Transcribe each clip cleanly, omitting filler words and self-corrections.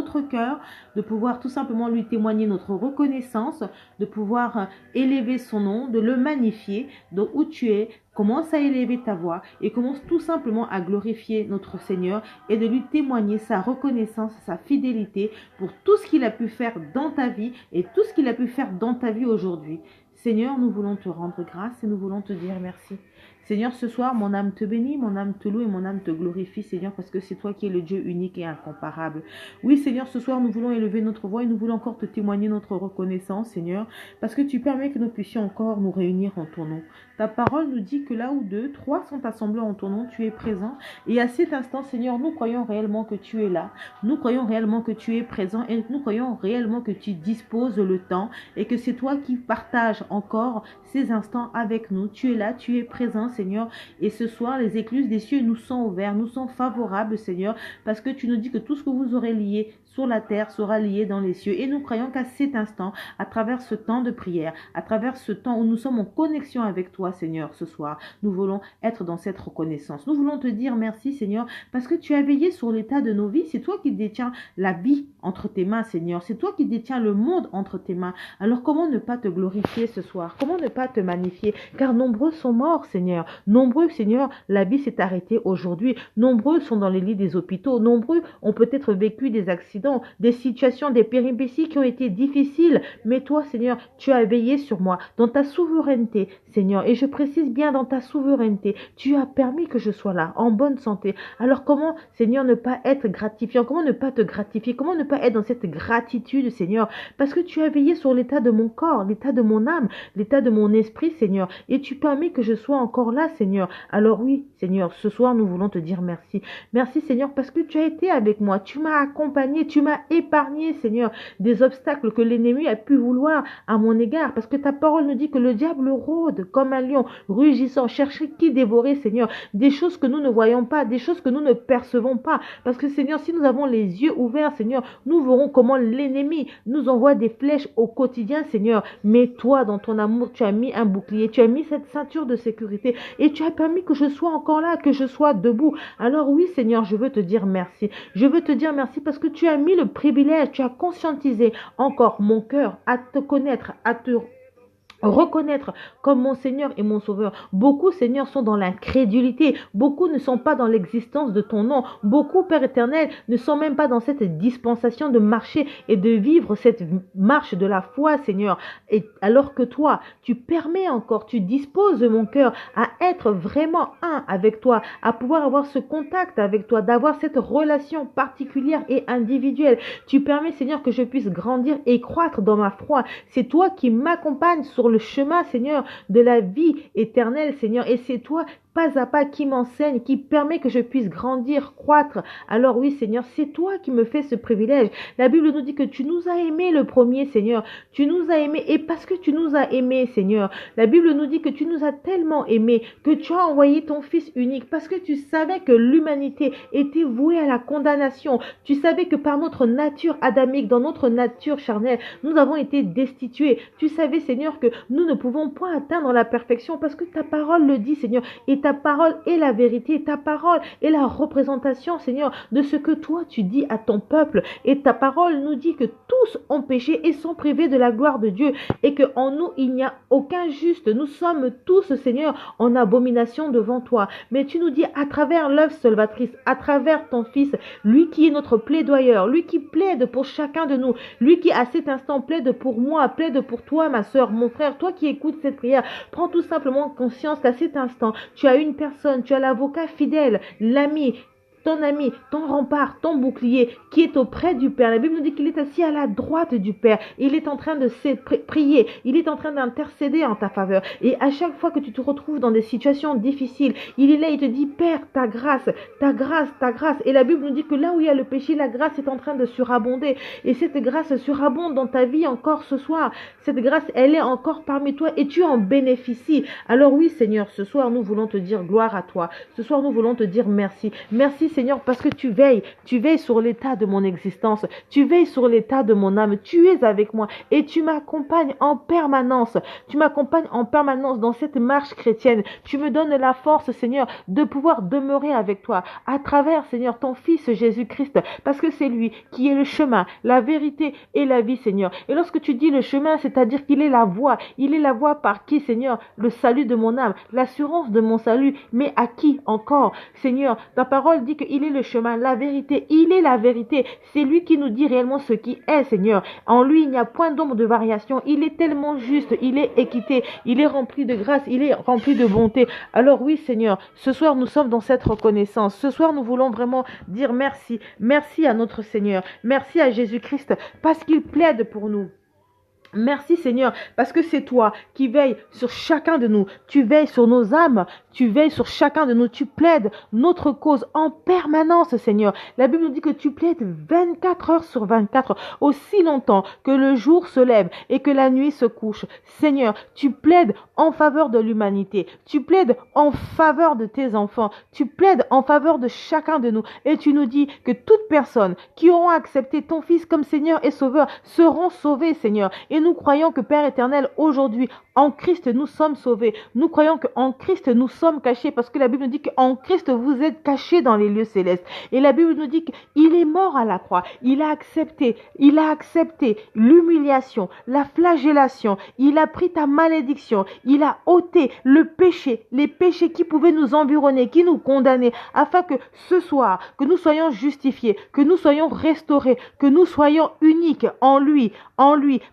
notre cœur, de pouvoir tout simplement lui témoigner notre reconnaissance, de pouvoir élever son nom, de le magnifier, de où tu es. Commence à élever ta voix et commence tout simplement à glorifier notre Seigneur et de lui témoigner sa reconnaissance, sa fidélité pour tout ce qu'il a pu faire dans ta vie et tout ce qu'il a pu faire dans ta vie aujourd'hui. Seigneur, nous voulons te rendre grâce et nous voulons te dire merci. Seigneur, ce soir, mon âme te bénit, mon âme te loue et mon âme te glorifie, Seigneur, parce que c'est toi qui es le Dieu unique et incomparable. Oui, Seigneur, ce soir, nous voulons élever notre voix et nous voulons encore te témoigner notre reconnaissance, Seigneur, parce que tu permets que nous puissions encore nous réunir en ton nom. Ta parole nous dit que là où deux, trois sont assemblés en ton nom, tu es présent. Et à cet instant, Seigneur, nous croyons réellement que tu es là. Nous croyons réellement que tu es présent et nous croyons réellement que tu disposes le temps et que c'est toi qui partages encore ces instants avec nous. Tu es là, tu es présent, Seigneur. Et ce soir, les écluses des cieux nous sont ouvertes, nous sont favorables, Seigneur, parce que tu nous dis que tout ce que vous aurez lié sur la terre sera lié dans les cieux. Et nous croyons qu'à cet instant, à travers ce temps de prière, à travers ce temps où nous sommes en connexion avec toi, Seigneur, ce soir, nous voulons être dans cette reconnaissance. Nous voulons te dire merci, Seigneur, parce que tu as veillé sur l'état de nos vies. C'est toi qui détiens la vie entre tes mains, Seigneur. C'est toi qui détiens le monde entre tes mains. Alors comment ne pas te glorifier ce soir? Comment ne pas te magnifier? Car nombreux sont morts, Seigneur. Nombreux, Seigneur, la vie s'est arrêtée aujourd'hui. Nombreux sont dans les lits des hôpitaux. Nombreux ont peut-être vécu des accidents, des situations, des péripéties qui ont été difficiles. Mais toi, Seigneur, tu as veillé sur moi dans ta souveraineté, Seigneur. Et je précise bien dans ta souveraineté, tu as permis que je sois là, en bonne santé. Alors comment, Seigneur, ne pas être gratifiant? Comment ne pas te gratifier? Comment ne pas être dans cette gratitude, Seigneur? Parce que tu as veillé sur l'état de mon corps, l'état de mon âme, l'état de mon esprit, Seigneur. Et tu permets que je sois encore là, Seigneur. Alors oui, Seigneur, ce soir, nous voulons te dire merci. Merci, Seigneur, parce que tu as été avec moi. Tu m'as accompagné, tu m'as épargné, Seigneur, des obstacles que l'ennemi a pu vouloir à mon égard. Parce que ta parole nous dit que le diable rôde comme un lion, rugissant, chercher qui dévorer, Seigneur. Des choses que nous ne voyons pas, des choses que nous ne percevons pas. Parce que, Seigneur, si nous avons les yeux ouverts, Seigneur, nous verrons comment l'ennemi nous envoie des flèches au quotidien, Seigneur. Mais toi, dans ton amour, tu as mis un bouclier, tu as mis cette ceinture de sécurité et tu as permis que je sois encore là, que je sois debout. Alors oui, Seigneur, je veux te dire merci. Je veux te dire merci parce que tu as mis le privilège, tu as conscientisé encore mon cœur à te connaître, à te reconnaître comme mon Seigneur et mon Sauveur. Beaucoup, Seigneur, sont dans l'incrédulité. Beaucoup ne sont pas dans l'existence de ton nom. Beaucoup, Père éternel, ne sont même pas dans cette dispensation de marcher et de vivre cette marche de la foi, Seigneur. Et alors que toi, tu permets encore, tu disposes mon cœur à être vraiment un avec toi, à pouvoir avoir ce contact avec toi, d'avoir cette relation particulière et individuelle. Tu permets, Seigneur, que je puisse grandir et croître dans ma foi. C'est toi qui m'accompagnes sur le chemin, Seigneur, de la vie éternelle, Seigneur. Et c'est toi, pas à pas, qui m'enseigne, qui permet que je puisse grandir, croître. Alors oui, Seigneur, c'est toi qui me fais ce privilège. La Bible nous dit que tu nous as aimés le premier, Seigneur. Tu nous as aimés et parce que tu nous as aimés, Seigneur, la Bible nous dit que tu nous as tellement aimés que tu as envoyé ton Fils unique parce que tu savais que l'humanité était vouée à la condamnation. Tu savais que par notre nature adamique, dans notre nature charnelle, nous avons été destitués. Tu savais, Seigneur, que nous ne pouvons point atteindre la perfection parce que ta parole le dit, Seigneur, et ta parole est la vérité, ta parole est la représentation, Seigneur, de ce que toi tu dis à ton peuple. Et ta parole nous dit que tous ont péché et sont privés de la gloire de Dieu et que en nous il n'y a aucun juste. Nous sommes tous, Seigneur, en abomination devant toi. Mais tu nous dis à travers l'œuvre salvatrice, à travers ton Fils, lui qui est notre plaidoyeur, lui qui plaide pour chacun de nous, lui qui à cet instant plaide pour moi, plaide pour toi, ma soeur, mon frère, toi qui écoutes cette prière, prends tout simplement conscience qu'à cet instant, tu as une personne, tu as l'avocat fidèle, l'ami, ton ami, ton rempart, ton bouclier qui est auprès du Père. La Bible nous dit qu'il est assis à la droite du Père. Il est en train de prier. Il est en train d'intercéder en ta faveur. Et à chaque fois que tu te retrouves dans des situations difficiles, il est là, il te dit, Père, ta grâce, ta grâce, ta grâce. Et la Bible nous dit que là où il y a le péché, la grâce est en train de surabonder. Et cette grâce surabonde dans ta vie encore ce soir. Cette grâce, elle est encore parmi toi et tu en bénéficies. Alors oui, Seigneur, ce soir, nous voulons te dire gloire à toi. Ce soir, nous voulons te dire merci. Merci, Seigneur, parce que tu veilles sur l'état de mon existence, tu veilles sur l'état de mon âme, tu es avec moi et tu m'accompagnes en permanence. Tu m'accompagnes en permanence dans cette marche chrétienne. Tu me donnes la force, Seigneur, de pouvoir demeurer avec toi à travers, Seigneur, ton Fils Jésus-Christ, parce que c'est lui qui est le chemin, la vérité et la vie, Seigneur. Et lorsque tu dis le chemin, c'est-à-dire qu'il est la voie. Il est la voie par qui, Seigneur, le salut de mon âme, l'assurance de mon salut. Mais à qui encore, Seigneur? Ta parole dit qu'il est le chemin, la vérité. Il est la vérité. C'est lui qui nous dit réellement ce qui est, Seigneur. En lui, il n'y a point d'ombre de variation. Il est tellement juste, il est équité, il est rempli de grâce, il est rempli de bonté. Alors oui, Seigneur, ce soir, nous sommes dans cette reconnaissance. Ce soir, nous voulons vraiment dire merci. Merci à notre Seigneur. Merci à Jésus-Christ parce qu'il plaide pour nous. Merci Seigneur, parce que c'est toi qui veilles sur chacun de nous. Tu veilles sur nos âmes, tu veilles sur chacun de nous. Tu plaides notre cause en permanence, Seigneur. La Bible nous dit que tu plaides 24 heures sur 24, aussi longtemps que le jour se lève et que la nuit se couche. Seigneur, tu plaides en faveur de l'humanité. Tu plaides en faveur de tes enfants. Tu plaides en faveur de chacun de nous. Et tu nous dis que toutes personnes qui auront accepté ton Fils comme Seigneur et Sauveur seront sauvées, Seigneur. Et nous croyons que Père éternel, aujourd'hui, en Christ, nous sommes sauvés. Nous croyons qu'en Christ, nous sommes cachés parce que la Bible nous dit qu'en Christ, vous êtes cachés dans les lieux célestes. Et la Bible nous dit qu'il est mort à la croix. Il a accepté l'humiliation, la flagellation. Il a pris ta malédiction. Il a ôté le péché, les péchés qui pouvaient nous environner, qui nous condamnaient, afin que ce soir, que nous soyons justifiés, que nous soyons restaurés, que nous soyons uniques en lui,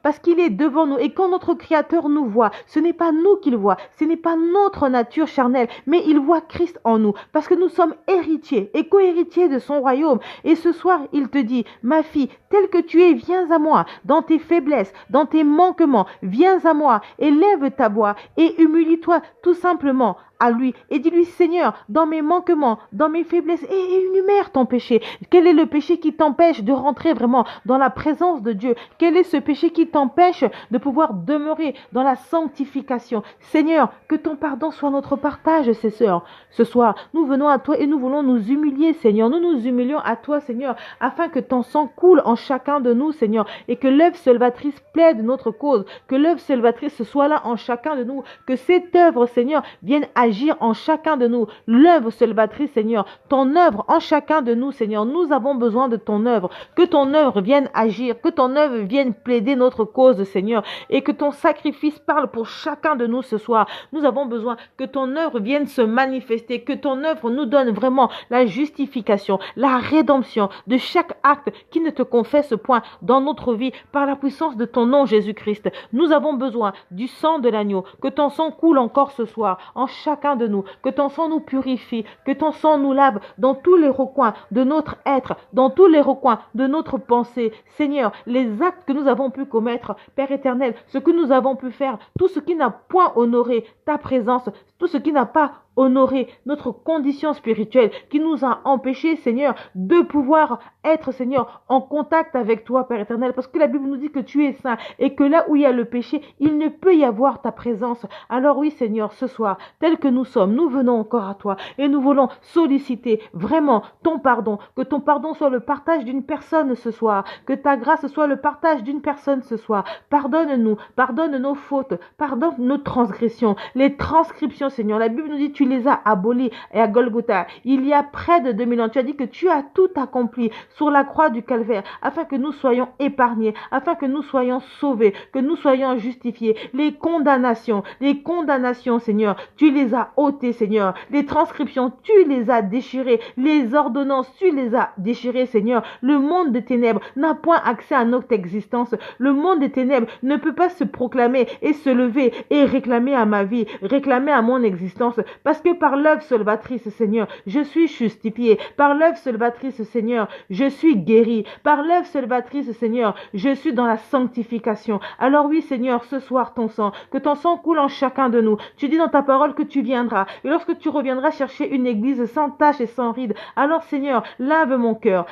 parce qu'il est devant nous. Et quand notre Créateur nous voit, ce n'est pas nous qu'il voit, ce n'est pas notre nature charnelle, mais il voit Christ en nous, parce que nous sommes héritiers et co-héritiers de son royaume. Et ce soir, il te dit, ma fille, telle que tu es, viens à moi, dans tes faiblesses, dans tes manquements, viens à moi, élève ta voix et humilie-toi tout simplement à lui et dis-lui, Seigneur, dans mes manquements, dans mes faiblesses, et énumère ton péché. Quel est le péché qui t'empêche de rentrer vraiment dans la présence de Dieu? Quel est ce péché qui t'empêche de pouvoir demeurer dans la sanctification? Seigneur, que ton pardon soit notre partage, ses sœurs. Ce soir, nous venons à toi et nous voulons nous humilier, Seigneur. Nous nous humilions à toi, Seigneur, afin que ton sang coule en chacun de nous, Seigneur, et que l'œuvre salvatrice plaide notre cause, que l'œuvre salvatrice soit là en chacun de nous, que cette œuvre, Seigneur, vienne agir en chacun de nous. L'œuvre salvatrice, Seigneur, ton œuvre en chacun de nous, Seigneur. Nous avons besoin de ton œuvre. Que ton œuvre vienne agir, que ton œuvre vienne plaider notre cause, Seigneur, et que ton sacrifice parle pour chacun de nous ce soir. Nous avons besoin que ton œuvre vienne se manifester, que ton œuvre nous donne vraiment la justification, la rédemption de chaque acte qui ne te confesse point dans notre vie par la puissance de ton nom, Jésus-Christ. Nous avons besoin du sang de l'agneau, que ton sang coule encore ce soir en chacun de nous, que ton sang nous purifie, que ton sang nous lave dans tous les recoins de notre être, dans tous les recoins de notre pensée. Seigneur, les actes que nous avons pu commettre, Père éternel, ce que nous avons pu faire, tout ce qui n'a point honoré ta présence, tout ce qui n'a pas honorer notre condition spirituelle qui nous a empêchés, Seigneur, de pouvoir être, Seigneur, en contact avec toi, Père éternel, parce que la Bible nous dit que tu es saint et que là où il y a le péché, il ne peut y avoir ta présence. Alors oui, Seigneur, ce soir, tel que nous sommes, nous venons encore à toi et nous voulons solliciter vraiment ton pardon, que ton pardon soit le partage d'une personne ce soir, que ta grâce soit le partage d'une personne ce soir. Pardonne-nous, pardonne nos fautes, pardonne nos transgressions, les transcriptions, Seigneur. La Bible nous dit, tu les as abolis et à Golgotha. Il y a près de 2000 ans, tu as dit que tu as tout accompli sur la croix du Calvaire, afin que nous soyons épargnés, afin que nous soyons sauvés, que nous soyons justifiés. Les condamnations, Seigneur, tu les as ôtées, Seigneur. Les transcriptions, tu les as déchirées. Les ordonnances, tu les as déchirées, Seigneur. Le monde des ténèbres n'a point accès à notre existence. Le monde des ténèbres ne peut pas se proclamer et se lever et réclamer à ma vie, réclamer à mon existence, parce que par l'œuvre salvatrice, Seigneur, je suis justifié. Par l'œuvre salvatrice, Seigneur, je suis guéri. Par l'œuvre salvatrice, Seigneur, je suis dans la sanctification. Alors oui, Seigneur, ce soir, que ton sang coule en chacun de nous. Tu dis dans ta parole que tu viendras. Et lorsque tu reviendras chercher une église sans tache et sans ride, alors, Seigneur, lave mon cœur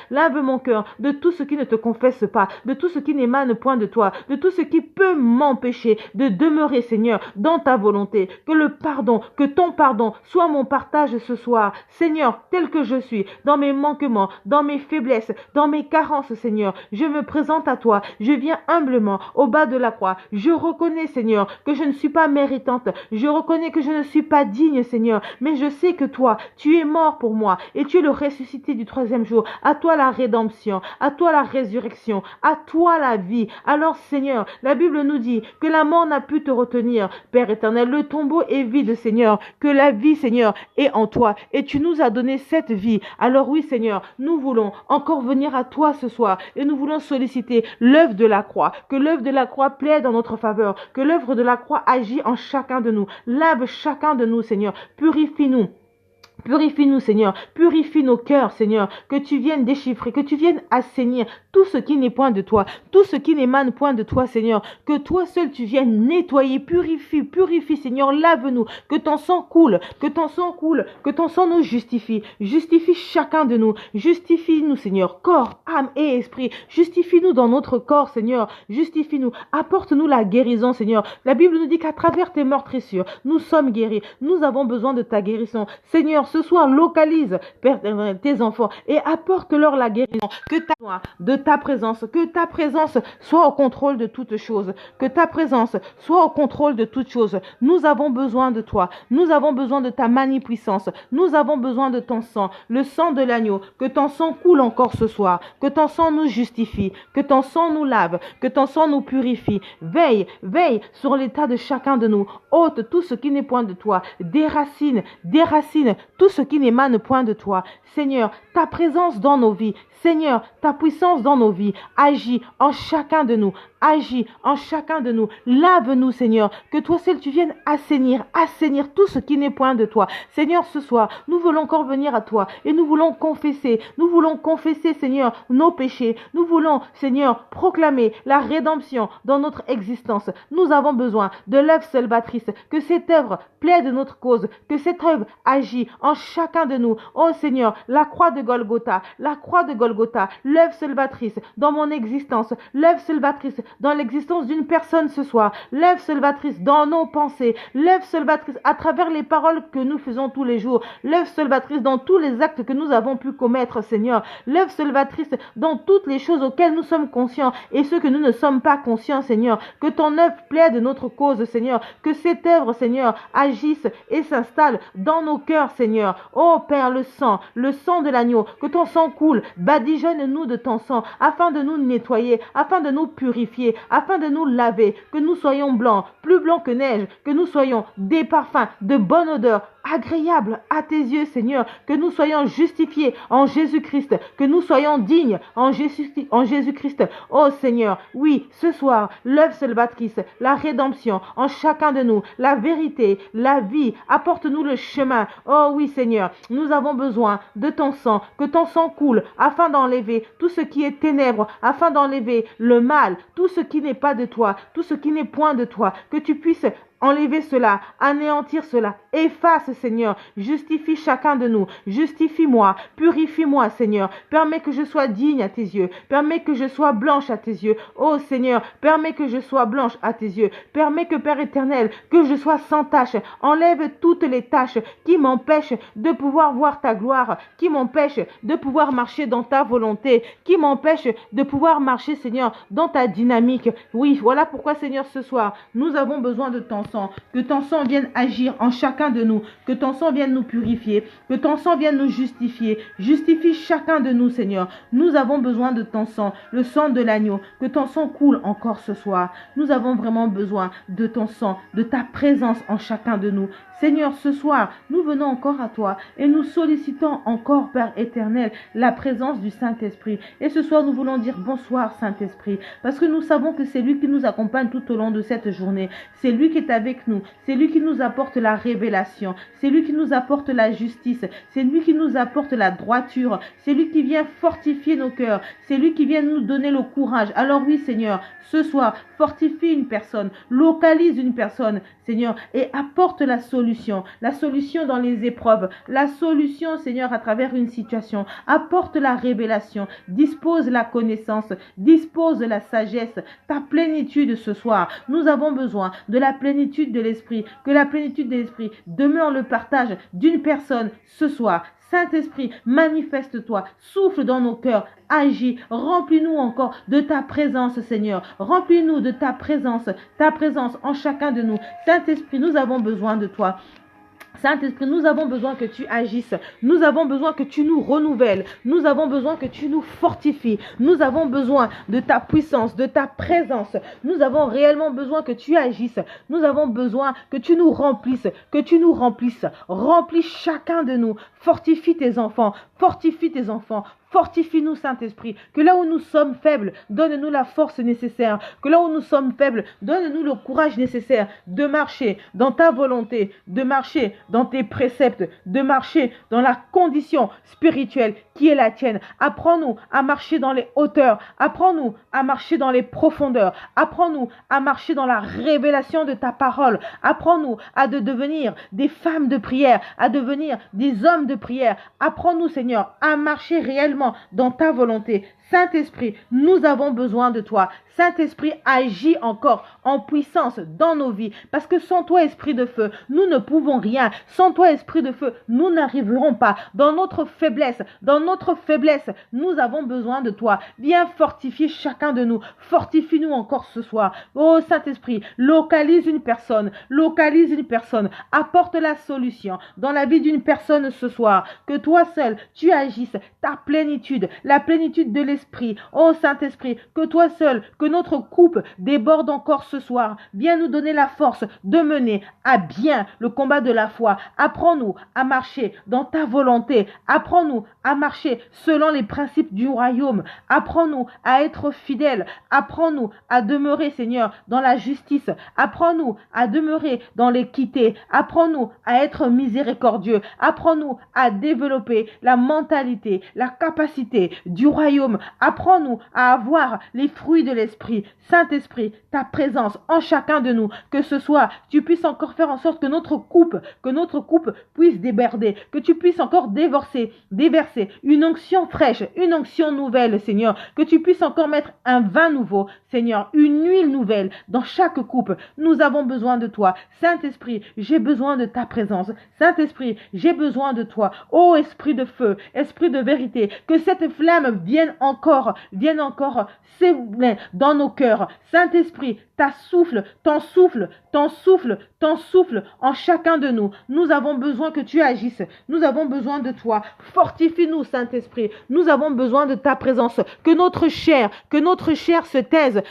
de tout ce qui ne te confesse pas, de tout ce qui n'émane point de toi, de tout ce qui peut m'empêcher de demeurer, Seigneur, dans ta volonté. Que ton pardon sois mon partage ce soir. Seigneur, tel que je suis, dans mes manquements, dans mes faiblesses, dans mes carences, Seigneur, je me présente à toi. Je viens humblement au bas de la croix. Je reconnais, Seigneur, que je ne suis pas méritante. Je reconnais que je ne suis pas digne, Seigneur. Mais je sais que toi, tu es mort pour moi et tu es le ressuscité du troisième jour. À toi la rédemption, à toi la résurrection, à toi la vie. Alors, Seigneur, la Bible nous dit que la mort n'a pu te retenir. Père éternel, le tombeau est vide, Seigneur, que la vie, Seigneur, est en toi et tu nous as donné cette vie. Alors oui, Seigneur, nous voulons encore venir à toi ce soir et nous voulons solliciter l'œuvre de la croix, que l'œuvre de la croix plaide en notre faveur, que l'œuvre de la croix agit en chacun de nous, lave chacun de nous, Seigneur, purifie-nous. Purifie-nous, Seigneur. Purifie nos cœurs, Seigneur. Que tu viennes déchiffrer, que tu viennes assainir tout ce qui n'est point de toi, tout ce qui n'émane point de toi, Seigneur. Que toi seul tu viennes nettoyer, purifie, Seigneur. Lave-nous. Que ton sang coule, que ton sang coule, que ton sang nous justifie. Justifie chacun de nous. Justifie-nous, Seigneur. Corps, âme et esprit. Justifie-nous dans notre corps, Seigneur. Justifie-nous. Apporte-nous la guérison, Seigneur. La Bible nous dit qu'à travers tes meurtrissures, nous sommes guéris. Nous avons besoin de ta guérison. Seigneur, ce soir, localise, Père, tes enfants et apporte-leur la guérison. Que ta joie de ta présence, que ta présence soit au contrôle de toutes choses. Que ta présence soit au contrôle de toutes choses. Nous avons besoin de toi. Nous avons besoin de ta magnificence. Nous avons besoin de ton sang, le sang de l'agneau. Que ton sang coule encore ce soir. Que ton sang nous justifie. Que ton sang nous lave. Que ton sang nous purifie. Veille sur l'état de chacun de nous. Ôte tout ce qui n'est point de toi. Déracine tout ce qui n'émane point de toi. Seigneur, ta présence dans nos vies. Seigneur, ta puissance dans nos vies. Agis en chacun de nous. Agis en chacun de nous. Lave-nous, Seigneur. Que toi seul tu viennes assainir tout ce qui n'est point de toi. Seigneur, ce soir, nous voulons encore venir à toi et nous voulons confesser. Nous voulons confesser, Seigneur, nos péchés. Nous voulons, Seigneur, proclamer la rédemption dans notre existence. Nous avons besoin de l'œuvre salvatrice. Que cette œuvre plaide notre cause. Que cette œuvre agit en chacun de nous. Oh Seigneur, la croix de Golgotha, l'œuvre salvatrice dans mon existence, l'œuvre salvatrice dans l'existence d'une personne ce soir, l'œuvre salvatrice dans nos pensées, l'œuvre salvatrice à travers les paroles que nous faisons tous les jours, l'œuvre salvatrice dans tous les actes que nous avons pu commettre, Seigneur, l'œuvre salvatrice dans toutes les choses auxquelles nous sommes conscients et ceux que nous ne sommes pas conscients, Seigneur, que ton œuvre plaide notre cause, Seigneur, que cette œuvre, Seigneur, agisse et s'installe dans nos cœurs, Seigneur. Oh Père, le sang de l'agneau, que ton sang coule, badigeonne-nous de ton sang, afin de nous nettoyer, afin de nous purifier, afin de nous laver, que nous soyons blancs, plus blancs que neige, que nous soyons des parfums de bonne odeur, agréable à tes yeux, Seigneur, que nous soyons justifiés en Jésus-Christ, que nous soyons dignes en Jésus-Christ. Oh Seigneur, oui, ce soir, l'œuvre salvatrice, la rédemption en chacun de nous, la vérité, la vie, apporte-nous le chemin. Oh oui, Seigneur, nous avons besoin de ton sang, que ton sang coule afin d'enlever tout ce qui est ténèbres, afin d'enlever le mal, tout ce qui n'est pas de toi, tout ce qui n'est point de toi, que tu puisses enlever cela, anéantir cela, efface, Seigneur, justifie chacun de nous, justifie-moi, purifie-moi, Seigneur, permets que je sois digne à tes yeux, permets que je sois blanche à tes yeux, oh Seigneur, permets que je sois blanche à tes yeux, permets que Père éternel, que je sois sans tache, enlève toutes les taches qui m'empêchent de pouvoir voir ta gloire, qui m'empêchent de pouvoir marcher dans ta volonté, qui m'empêchent de pouvoir marcher, Seigneur, dans ta dynamique. Oui, voilà pourquoi, Seigneur, ce soir, nous avons besoin de ton sang, que ton sang vienne agir en chacun de nous, que ton sang vienne nous purifier, que ton sang vienne nous justifier, justifie chacun de nous, Seigneur. Nous avons besoin de ton sang, le sang de l'agneau, que ton sang coule encore ce soir. Nous avons vraiment besoin de ton sang, de ta présence en chacun de nous. Seigneur, ce soir, nous venons encore à toi et nous sollicitons encore, Père éternel, la présence du Saint-Esprit. Et ce soir, nous voulons dire bonsoir, Saint-Esprit, parce que nous savons que c'est lui qui nous accompagne tout au long de cette journée. C'est lui qui est avec nous. C'est lui qui nous apporte la révélation. C'est lui qui nous apporte la justice. C'est lui qui nous apporte la droiture. C'est lui qui vient fortifier nos cœurs. C'est lui qui vient nous donner le courage. Alors oui, Seigneur, ce soir, fortifie une personne, localise une personne, Seigneur, et apporte la solution dans les épreuves, la solution, Seigneur, à travers une situation. Apporte la révélation, dispose la connaissance, dispose la sagesse, ta plénitude ce soir. Nous avons besoin de la plénitude plénitude de l'Esprit, que la plénitude de l'Esprit demeure le partage d'une personne ce soir. Saint-Esprit, manifeste-toi, souffle dans nos cœurs, agis, remplis-nous encore de ta présence, Seigneur. Remplis-nous de ta présence en chacun de nous. Saint-Esprit, nous avons besoin de toi. Saint-Esprit, nous avons besoin que tu agisses. Nous avons besoin que tu nous renouvelles. Nous avons besoin que tu nous fortifies. Nous avons besoin de ta puissance, de ta présence. Nous avons réellement besoin que tu agisses. Nous avons besoin que tu nous remplisses. Que tu nous remplisses. Remplis chacun de nous. Fortifie tes enfants. Fortifie tes enfants. Fortifie-nous, Saint-Esprit, que là où nous sommes faibles, donne-nous la force nécessaire, que là où nous sommes faibles, donne-nous le courage nécessaire de marcher dans ta volonté, de marcher dans tes préceptes, de marcher dans la condition spirituelle qui est la tienne. Apprends-nous à marcher dans les hauteurs, apprends-nous à marcher dans les profondeurs, apprends-nous à marcher dans la révélation de ta parole, apprends-nous à devenir des femmes de prière, à devenir des hommes de prière. Apprends-nous, Seigneur, à marcher réellement dans ta volonté. Saint-Esprit, nous avons besoin de toi. Saint-Esprit, agis encore en puissance dans nos vies. Parce que sans toi, Esprit de feu, nous ne pouvons rien. Sans toi, Esprit de feu, nous n'arriverons pas. Dans notre faiblesse, nous avons besoin de toi. Viens fortifier chacun de nous. Fortifie-nous encore ce soir. Oh Saint-Esprit, localise une personne. Apporte la solution dans la vie d'une personne ce soir. Que toi seul, tu agisses ta plénitude, la plénitude de l'Esprit. Oh Saint-Esprit, que toi seul, que notre coupe déborde encore ce soir. Viens nous donner la force de mener à bien le combat de la foi. Apprends-nous à marcher dans ta volonté. Apprends-nous à marcher selon les principes du royaume. Apprends-nous à être fidèles. Apprends-nous à demeurer, Seigneur, dans la justice. Apprends-nous à demeurer dans l'équité. Apprends-nous à être miséricordieux. Apprends-nous à développer la mentalité, la capacité du royaume. Apprends-nous à avoir les fruits de l'Esprit. Saint-Esprit, ta présence en chacun de nous. Que ce soit, tu puisses encore faire en sorte que notre coupe puisse déborder. Que tu puisses encore déverser une onction fraîche, une onction nouvelle, Seigneur. Que tu puisses encore mettre un vin nouveau, Seigneur, une huile nouvelle dans chaque coupe. Nous avons besoin de toi. Saint-Esprit, j'ai besoin de ta présence. Saint-Esprit, j'ai besoin de toi. Ô Esprit de feu, Esprit de vérité, que cette flamme vienne encore s'ébranler dans nos cœurs. Saint-Esprit, ton souffle en chacun de nous. Nous avons besoin que tu agisses. Nous avons besoin de toi. Fortifie-nous, Saint-Esprit. Nous avons besoin de ta présence. Que notre chair se taise,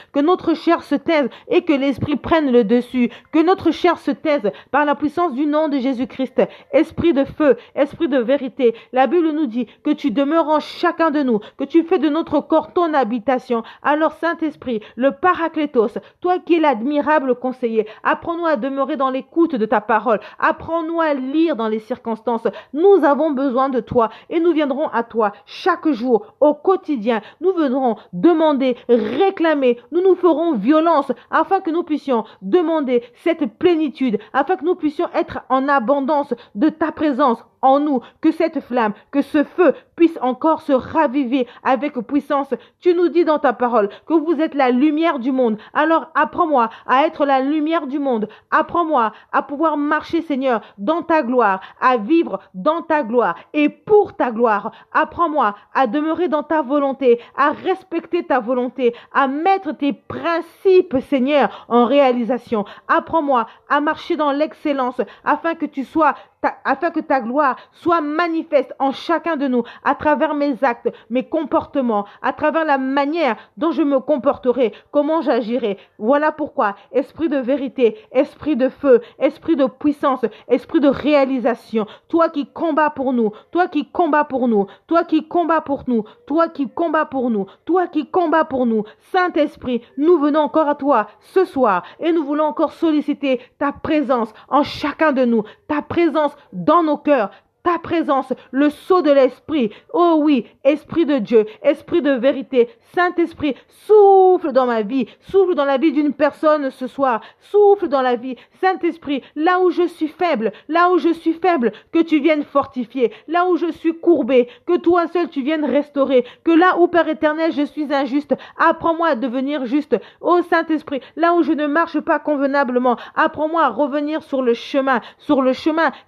et que l'Esprit prenne le dessus. Que notre chair se taise par la puissance du nom de Jésus-Christ. Esprit de feu, Esprit de vérité. La Bible nous dit que tu demeures en chacun de nous, que tu fais de notre corps ton habitation. Alors, Saint-Esprit, le Paraclétos, toi qui es l'admirable conseiller, apprends-nous à demeurer dans l'écoute de ta parole. Apprends-nous à lire dans les circonstances. Nous avons besoin de toi et nous viendrons à toi chaque jour, au quotidien. Nous viendrons demander, réclamer. Nous nous ferons violence afin que nous puissions demander cette plénitude, afin que nous puissions être en abondance de ta présence en nous, que cette flamme, que ce feu puisse encore se raviver avec puissance. Tu nous dis dans ta parole que vous êtes la lumière du monde. Alors apprends-moi à être la lumière du monde. Apprends-moi à pouvoir marcher, Seigneur, dans ta gloire, à vivre dans ta gloire et pour ta gloire. Apprends-moi à demeurer dans ta volonté, à respecter ta volonté, à mettre tes principes, Seigneur, en réalisation. Apprends-moi à marcher dans l'excellence afin que ta gloire soit manifeste en chacun de nous, à travers mes actes, mes comportements, à travers la manière dont je me comporterai, comment j'agirai. Voilà pourquoi, Esprit de vérité, Esprit de feu, Esprit de puissance, Esprit de réalisation, toi qui combats pour nous, toi qui combats pour nous, toi qui combats pour nous, toi qui combats pour nous, toi qui combats pour nous, Saint-Esprit, nous venons encore à toi ce soir et nous voulons encore solliciter ta présence en chacun de nous, ta présence dans nos cœurs, ta présence, le sceau de l'Esprit. Oh oui, Esprit de Dieu, Esprit de vérité, Saint-Esprit, souffle dans ma vie, souffle dans la vie d'une personne ce soir, souffle dans la vie, Saint-Esprit, là où je suis faible, que tu viennes fortifier, là où je suis courbé, que toi seul tu viennes restaurer, que là où, Père éternel, je suis injuste, apprends-moi à devenir juste. Oh Saint-Esprit, là où je ne marche pas convenablement, apprends-moi à revenir sur le chemin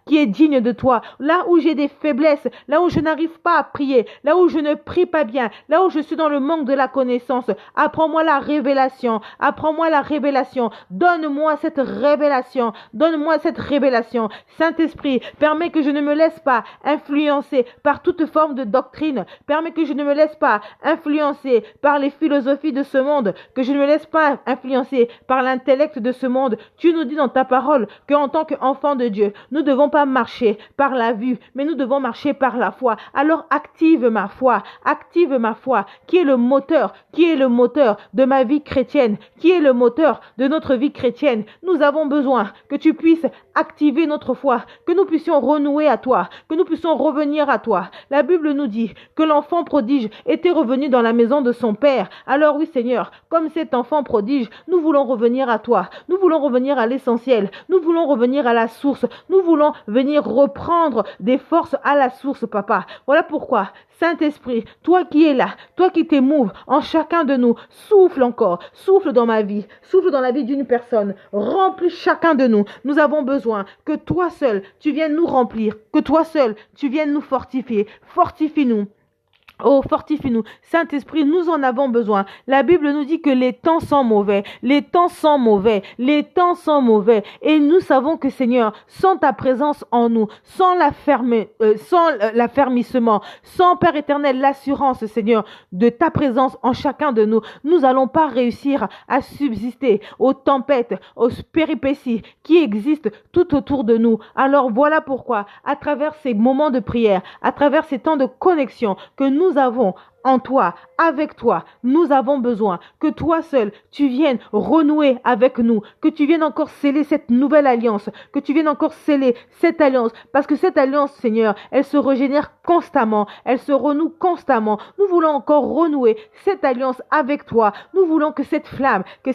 qui est digne de toi, là où j'ai des faiblesses, là où je n'arrive pas à prier, là où je ne prie pas bien, là où je suis dans le manque de la connaissance, apprends-moi la révélation, donne-moi cette révélation, Saint-Esprit, permets que je ne me laisse pas influencer par toute forme de doctrine, permets que je ne me laisse pas influencer par les philosophies de ce monde, que je ne me laisse pas influencer par l'intellect de ce monde. Tu nous dis dans ta parole qu'en tant qu'enfants de Dieu, nous ne devons pas marcher par la vue, mais nous devons marcher par la foi. Alors active ma foi, qui est le moteur de ma vie chrétienne, qui est le moteur de notre vie chrétienne. Nous avons besoin que tu puisses activer notre foi, que nous puissions renouer à toi, que nous puissions revenir à toi. La Bible nous dit que l'enfant prodige était revenu dans la maison de son père. Alors oui Seigneur, comme cet enfant prodige, nous voulons revenir à toi, nous voulons revenir à l'essentiel, nous voulons revenir à la source, nous voulons venir reprendre des forces à la source, papa. Voilà pourquoi, Saint-Esprit, toi qui es là, toi qui t'émouves en chacun de nous, souffle encore, souffle dans ma vie, souffle dans la vie d'une personne, remplis chacun de nous. Nous avons besoin que toi seul, tu viennes nous remplir, que toi seul, tu viennes nous fortifier, fortifie-nous. Oh, fortifie-nous. Saint-Esprit, nous en avons besoin. La Bible nous dit que les temps sont mauvais. Et nous savons que, Seigneur, sans ta présence en nous, sans l'affermissement, sans, Père éternel, l'assurance, Seigneur, de ta présence en chacun de nous, nous n'allons pas réussir à subsister aux tempêtes, aux péripéties qui existent tout autour de nous. Alors voilà pourquoi, à travers ces moments de prière, à travers ces temps de connexion que nous avons en toi, avec toi, nous avons besoin que toi seul, tu viennes renouer avec nous, que tu viennes encore sceller cette nouvelle alliance, parce que cette alliance, Seigneur, elle se régénère constamment, elle se renoue constamment. Nous voulons encore renouer cette alliance avec toi. Nous voulons que cette flamme qui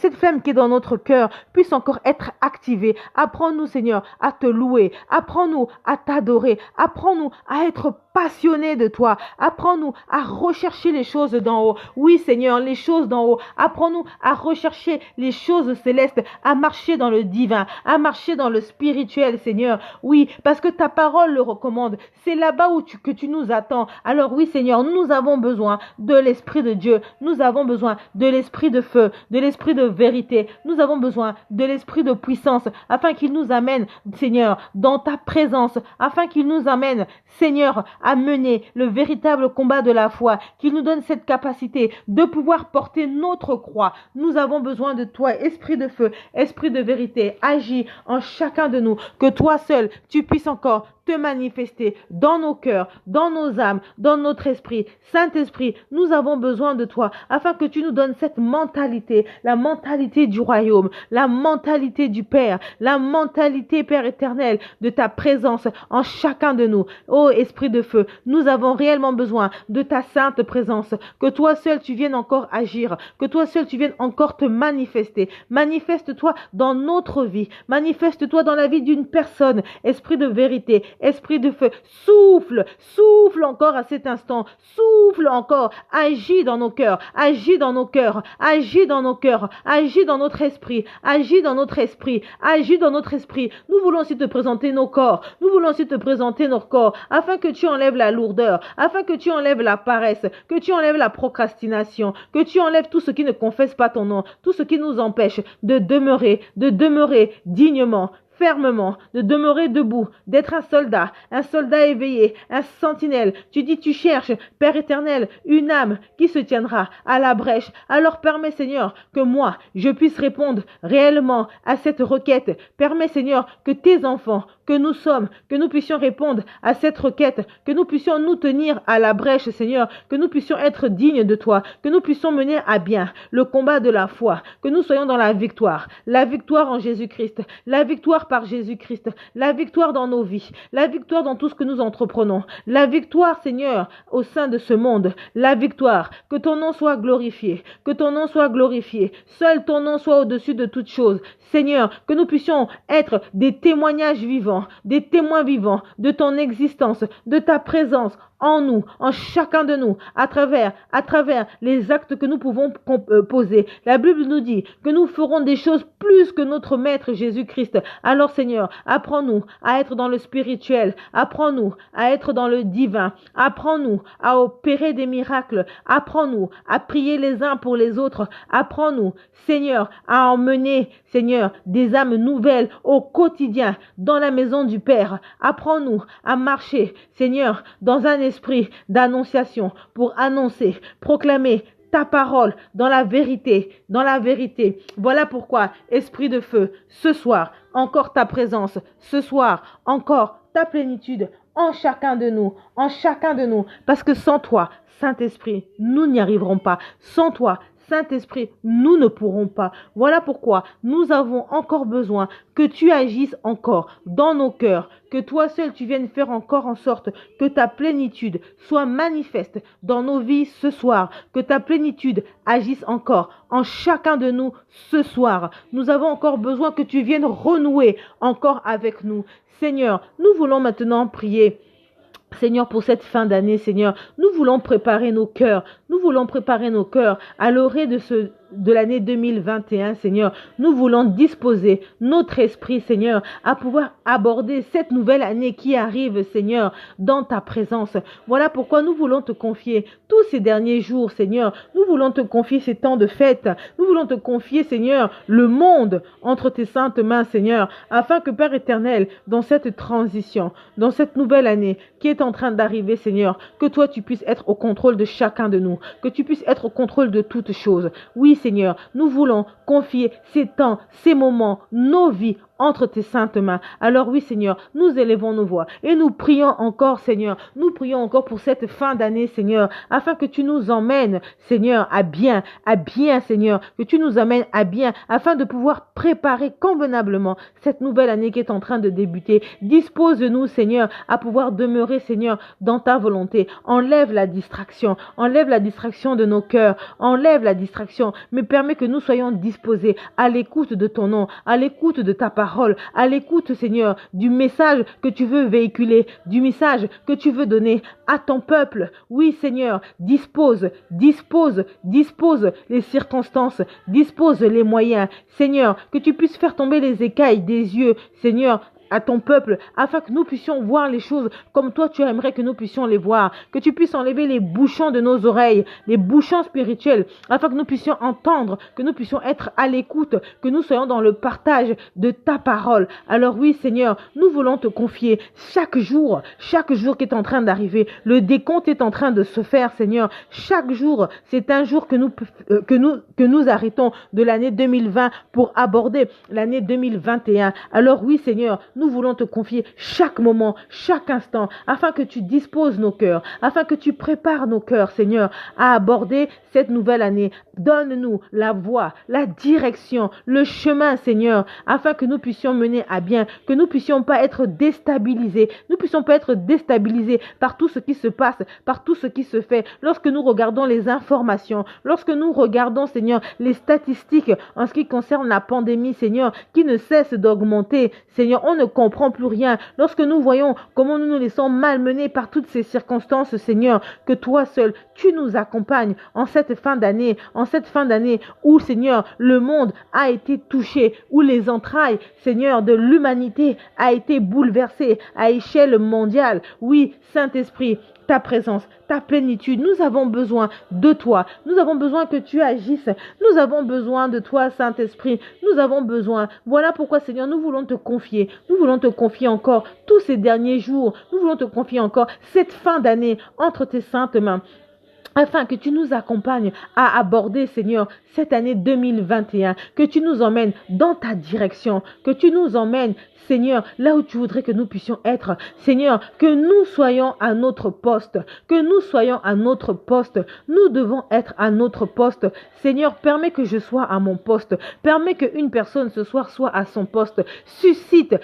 est dans notre cœur puisse encore être activée. Apprends-nous, Seigneur, à te louer, apprends-nous à t'adorer, apprends-nous à être passionnés de toi, apprends-nous à rechercher les choses d'en haut. Oui, Seigneur, les choses d'en haut. Apprends-nous à rechercher les choses célestes, à marcher dans le divin, à marcher dans le spirituel, Seigneur. Oui, parce que ta parole le recommande. C'est là-bas que tu nous attends. Alors oui, Seigneur, nous avons besoin de l'Esprit de Dieu. Nous avons besoin de l'Esprit de feu, de l'Esprit de vérité. Nous avons besoin de l'Esprit de puissance, afin qu'il nous amène, Seigneur, dans ta présence, afin qu'il nous amène, Seigneur, à mener le véritable combat de la foi, qu'il nous donne cette capacité de pouvoir porter notre croix. Nous avons besoin de toi, Esprit de feu, Esprit de vérité. Agis en chacun de nous, que toi seul, tu puisses encore te manifester dans nos cœurs, dans nos âmes, dans notre esprit. Saint-Esprit, nous avons besoin de toi, afin que tu nous donnes cette mentalité, la mentalité du royaume, la mentalité du Père, la mentalité, Père éternel, de ta présence en chacun de nous. Ô Esprit de feu, nous avons réellement besoin de ta sainte présence, que toi seul tu viennes encore agir, que toi seul tu viennes encore te manifester. Manifeste-toi dans notre vie, manifeste-toi dans la vie d'une personne. Esprit de vérité, Esprit de feu, souffle encore à cet instant, souffle encore, agis dans nos cœurs, agis dans notre esprit, agis dans notre esprit. Nous voulons aussi te présenter nos corps, afin que tu enlèves la lourdeur, afin que tu enlèves la paresse, que tu enlèves la procrastination, que tu enlèves tout ce qui ne confesse pas ton nom, tout ce qui nous empêche de demeurer dignement, fermement, de demeurer debout, d'être un soldat éveillé, un sentinelle. Tu dis, tu cherches, Père éternel, une âme qui se tiendra à la brèche. Alors permets, Seigneur, que moi, je puisse répondre réellement à cette requête. Permets, Seigneur, que tes enfants, que nous sommes, que nous puissions répondre à cette requête, que nous puissions nous tenir à la brèche, Seigneur, que nous puissions être dignes de toi, que nous puissions mener à bien le combat de la foi, que nous soyons dans la victoire en Jésus-Christ, la victoire par Jésus-Christ, la victoire dans nos vies, la victoire dans tout ce que nous entreprenons, la victoire, Seigneur, au sein de ce monde, la victoire, que ton nom soit glorifié, que ton nom soit glorifié, seul ton nom soit au-dessus de toutes choses. Seigneur, que nous puissions être des témoignages vivants, des témoins vivants de ton existence, de ta présence en nous, en chacun de nous, à travers les actes que nous pouvons poser. La Bible nous dit que nous ferons des choses plus que notre Maître Jésus-Christ. Alors Seigneur, apprends-nous à être dans le spirituel, apprends-nous à être dans le divin, apprends-nous à opérer des miracles, apprends-nous à prier les uns pour les autres, apprends-nous, Seigneur, à emmener, Seigneur, des âmes nouvelles au quotidien dans la maison du Père. Apprends-nous à marcher, Seigneur, dans un esprit d'annonciation pour annoncer, proclamer ta parole dans la vérité, dans la vérité. Voilà pourquoi, esprit de feu, ce soir, encore ta présence, ce soir, encore ta plénitude en chacun de nous, parce que sans toi, Saint-Esprit, nous n'y arriverons pas. Sans toi, Saint-Esprit, nous ne pourrons pas. Voilà pourquoi nous avons encore besoin que tu agisses encore dans nos cœurs, que toi seul tu viennes faire encore en sorte que ta plénitude soit manifeste dans nos vies ce soir, que ta plénitude agisse encore en chacun de nous ce soir. Nous avons encore besoin que tu viennes renouer encore avec nous. Seigneur, nous voulons maintenant prier. Seigneur, pour cette fin d'année, Seigneur, nous voulons préparer nos cœurs. Nous voulons préparer nos cœurs à l'orée de l'année 2021, Seigneur. Nous voulons disposer notre esprit, Seigneur, à pouvoir aborder cette nouvelle année qui arrive, Seigneur, dans ta présence. Voilà pourquoi nous voulons te confier tous ces derniers jours, Seigneur. Nous voulons te confier ces temps de fête. Nous voulons te confier, Seigneur, le monde entre tes saintes mains, Seigneur, afin que, Père éternel, dans cette transition, dans cette nouvelle année qui est en train d'arriver, Seigneur, que toi, tu puisses être au contrôle de chacun de nous, que tu puisses être au contrôle de toutes choses. Oui, Seigneur, nous voulons confier ces temps, ces moments, nos vies entre tes saintes mains. Alors oui, Seigneur, nous élevons nos voix et nous prions encore, Seigneur. Nous prions encore pour cette fin d'année, Seigneur, afin que tu nous emmènes, Seigneur, à bien, Seigneur, que tu nous amènes à bien, afin de pouvoir préparer convenablement cette nouvelle année qui est en train de débuter. Dispose-nous, Seigneur, à pouvoir demeurer, Seigneur, dans ta volonté. Enlève la distraction de nos cœurs, enlève la distraction, mais permets que nous soyons disposés à l'écoute de ton nom, à l'écoute de ta parole, à l'écoute, Seigneur, du message que tu veux véhiculer, du message que tu veux donner à ton peuple. Oui, Seigneur, dispose les circonstances, dispose les moyens. Seigneur, que tu puisses faire tomber les écailles des yeux, Seigneur, à ton peuple, afin que nous puissions voir les choses comme toi tu aimerais que nous puissions les voir, que tu puisses enlever les bouchons de nos oreilles, les bouchons spirituels, afin que nous puissions entendre, que nous puissions être à l'écoute, que nous soyons dans le partage de ta parole. Alors oui, Seigneur, nous voulons te confier chaque jour qui est en train d'arriver, le décompte est en train de se faire, Seigneur. Chaque jour, c'est un jour que nous arrêtons de l'année 2020 pour aborder l'année 2021. Alors oui, Seigneur, nous voulons te confier chaque moment, chaque instant, afin que tu disposes nos cœurs, afin que tu prépares nos cœurs, Seigneur, à aborder cette nouvelle année. Donne-nous la voie, la direction, le chemin, Seigneur, afin que nous puissions mener à bien, que nous puissions pas être déstabilisés, par tout ce qui se passe, par tout ce qui se fait. Lorsque nous regardons les informations, lorsque nous regardons, Seigneur, les statistiques en ce qui concerne la pandémie, Seigneur, qui ne cesse d'augmenter, Seigneur, on ne comprend plus rien. Lorsque nous voyons comment nous nous laissons malmener par toutes ces circonstances, Seigneur, que toi seul, tu nous accompagnes en cette fin d'année, où, Seigneur, le monde a été touché, où les entrailles, Seigneur, de l'humanité a été bouleversée à échelle mondiale. Oui, Saint-Esprit, ta présence, ta plénitude. Nous avons besoin de toi. Nous avons besoin que tu agisses. Nous avons besoin de toi, Saint-Esprit. Nous avons besoin. Voilà pourquoi, Seigneur, nous voulons te confier. Nous voulons te confier encore tous ces derniers jours. Nous voulons te confier encore cette fin d'année entre tes saintes mains. afin que tu nous accompagnes à aborder, Seigneur, cette année 2021, que tu nous emmènes dans ta direction, que tu nous emmènes, Seigneur, là où tu voudrais que nous puissions être. Seigneur, que nous soyons à notre poste, que nous soyons à notre poste. Nous devons être à notre poste. Seigneur, permets que je sois à mon poste. Permets qu'une personne ce soir soit à son poste. Suscite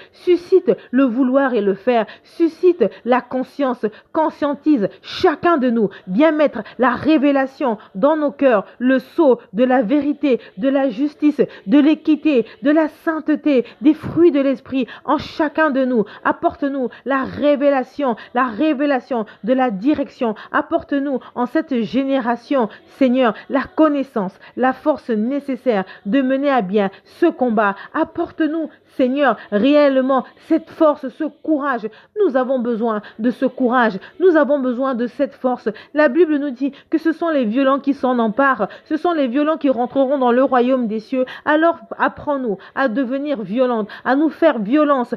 le vouloir et le faire. Suscite la conscience. Conscientise chacun de nous. Viens mettre la révélation dans nos cœurs, le sceau de la vérité, de la justice, de l'équité, de la sainteté, des fruits de l'esprit en chacun de nous. Apporte-nous la révélation de la direction. Apporte-nous en cette génération, Seigneur, la connaissance, la force nécessaire de mener à bien ce combat. Apporte-nous, Seigneur, réellement cette force, ce courage. Nous avons besoin de ce courage. Nous avons besoin de cette force. La Bible nous dit que ce sont les violents qui s'en emparent. Ce sont les violents qui rentreront dans le royaume des cieux. Alors apprends-nous à devenir violentes, à nous faire violence,